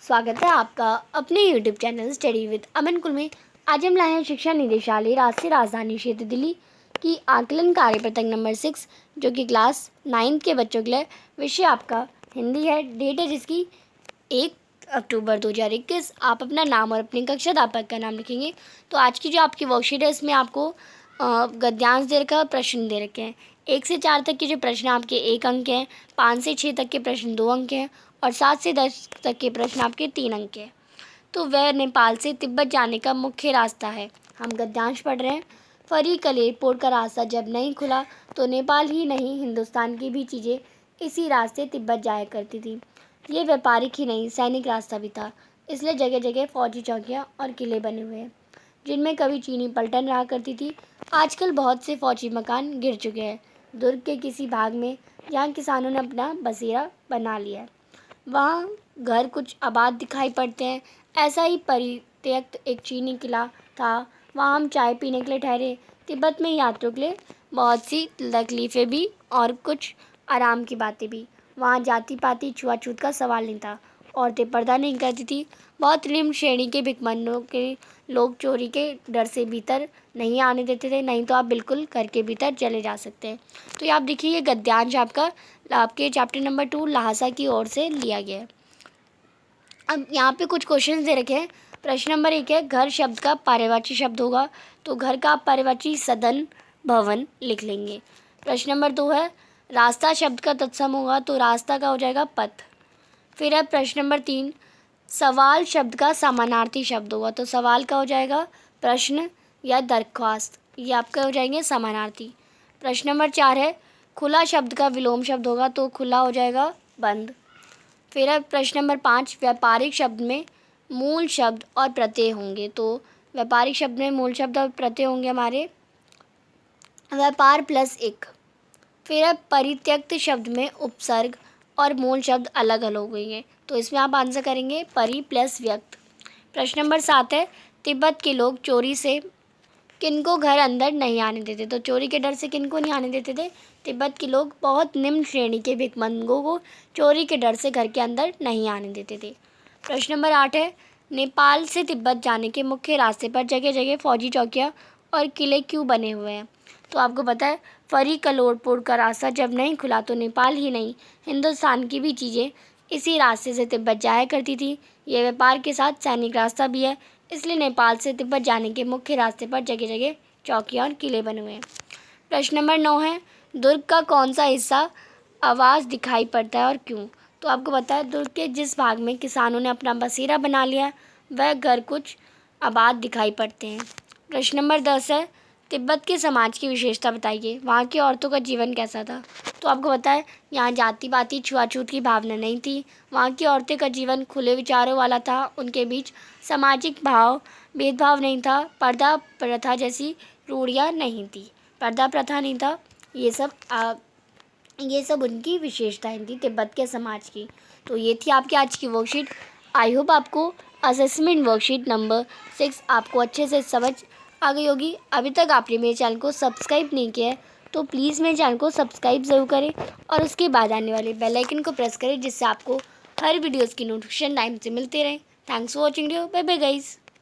स्वागत है आपका अपने YouTube चैनल स्टडी विद अमन कुल में। आज हम लाए हैं शिक्षा निदेशालय राष्ट्रीय राजधानी क्षेत्र दिल्ली की आकलन कार्य पत्रक नंबर 6 जो कि क्लास 9 के बच्चों के लिए। विषय आपका हिंदी है। डेट है जिसकी 1 अक्टूबर 2021। आप अपना नाम और अपनी कक्षा अध्यापक का नाम लिखेंगे। तो आज की जो आपकी वर्कशीट है इसमें आपको गद्यांश दे रखा है और प्रश्न दे रखे हैं। 1 से 4 तक के जो प्रश्न आपके 1 अंक के हैं, 5 से 6 तक के प्रश्न 2 अंक के हैं और 7 से 10 तक के प्रश्न आपके 3 अंक के हैं। तो वह नेपाल से तिब्बत जाने का मुख्य रास्ता है। हम गद्यांश पढ़ रहे हैं। फरी कल एयरपोर्ट का रास्ता जब नहीं खुला तो नेपाल ही नहीं हिंदुस्तान की भी चीज़ें इसी रास्ते तिब्बत जाया करती थी। ये व्यापारिक ही नहीं सैनिक रास्ता भी था, इसलिए जगह जगह फौजी चौकियाँ और किले बने हुए हैं जिनमें कभी चीनी पलटन रहा करती थी। आजकल बहुत से फौजी मकान गिर चुके हैं। दुर्ग के किसी भाग में जहाँ किसानों ने अपना बसेरा बना लिया है, वहाँ घर कुछ आबाद दिखाई पड़ते हैं। ऐसा ही परित्यक्त एक चीनी किला था, वहाँ हम चाय पीने के लिए ठहरे। तिब्बत में यात्रियों के लिए बहुत सी तकलीफ़ें भी और कुछ आराम की बातें भी। वहाँ जाति पाति छुआछूत का सवाल नहीं था। औरतें पर्दा नहीं करती थी। बहुत निम्न श्रेणी के भिखमंगों के लोग चोरी के डर से भीतर नहीं आने देते थे, नहीं तो आप बिल्कुल घर के भीतर चले जा सकते हैं। तो ये आप देखिए, ये गद्यांश आपका आपके चैप्टर नंबर 2 लहासा की ओर से लिया गया है। अब यहाँ पे कुछ क्वेश्चंस दे रखे हैं। प्रश्न नंबर 1 है, घर शब्द का पर्यायवाची शब्द होगा, तो घर का आप पर्यायवाची सदन भवन लिख लेंगे। प्रश्न नंबर 2 है, रास्ता शब्द का तत्सम होगा, तो रास्ता का हो जाएगा पथ। फिर है प्रश्न नंबर 3, सवाल शब्द का समानार्थी शब्द होगा, तो सवाल का हो जाएगा प्रश्न या दरख्वास्त, ये आपका हो जाएंगे समानार्थी। प्रश्न नंबर 4 है, खुला शब्द का विलोम शब्द होगा, तो खुला हो जाएगा बंद। फिर है प्रश्न नंबर 5, व्यापारिक शब्द में मूल शब्द और प्रत्यय होंगे, तो व्यापारिक शब्द में मूल शब्द और प्रत्यय होंगे हमारे व्यापार प्लस एक। फिर है परित्यक्त शब्द में उपसर्ग और मूल शब्द अलग अलग हो गई हैं, तो इसमें आप आंसर करेंगे परि प्लस व्यक्त। प्रश्न नंबर 7 है, तिब्बत के लोग चोरी से किनको घर अंदर नहीं आने देते, तो चोरी के डर से किनको नहीं आने देते थे? तिब्बत के लोग बहुत निम्न श्रेणी के भिखमंगों को चोरी के डर से घर के अंदर नहीं आने देते थे। प्रश्न नंबर 8 है, नेपाल से तिब्बत जाने के मुख्य रास्ते पर जगह जगह फौजी चौकियाँ और किले क्यों बने हुए हैं? तो आपको पता है, फरी कलोड़पुर का रास्ता जब नहीं खुला तो नेपाल ही नहीं हिंदुस्तान की भी चीज़ें इसी रास्ते से तिब्बत जाया करती थी। यह व्यापार के साथ सैनिक रास्ता भी है, इसलिए नेपाल से तिब्बत जाने के मुख्य रास्ते पर जगह जगह चौकियाँ और किले बने हुए हैं। प्रश्न नंबर 9 है, दुर्ग का कौन सा हिस्सा आवाज़ दिखाई पड़ता है और क्यों? तो आपको पता है, दुर्ग के जिस भाग में किसानों ने अपना बसेरा बना लिया वह घर कुछ आबाद दिखाई पड़ते हैं। प्रश्न नंबर 10 है, तिब्बत के समाज की विशेषता बताइए, वहाँ की औरतों का जीवन कैसा था? तो आपको पता है, यहाँ जाति पाति छुआछूत की भावना नहीं थी। वहाँ की औरतें का जीवन खुले विचारों वाला था। उनके बीच सामाजिक भेदभाव नहीं था। पर्दा प्रथा जैसी रूढ़ियाँ नहीं थी, पर्दा प्रथा नहीं था। ये सब उनकी विशेषताएं थी तिब्बत के समाज की। तो ये थी आपकी आज की वर्कशीट। आई होप आपको असेसमेंट वर्कशीट नंबर 6 आपको अच्छे से समझ आ गई होगी। अभी तक आपने मेरे चैनल को सब्सक्राइब नहीं किया है तो प्लीज़ मेरे चैनल को सब्सक्राइब ज़रूर करें और उसके बाद आने वाले बेल आइकन को प्रेस करें, जिससे आपको हर वीडियोज़ की नोटिफिकेशन टाइम से मिलते रहें। Thanks for watching video. Bye bye guys.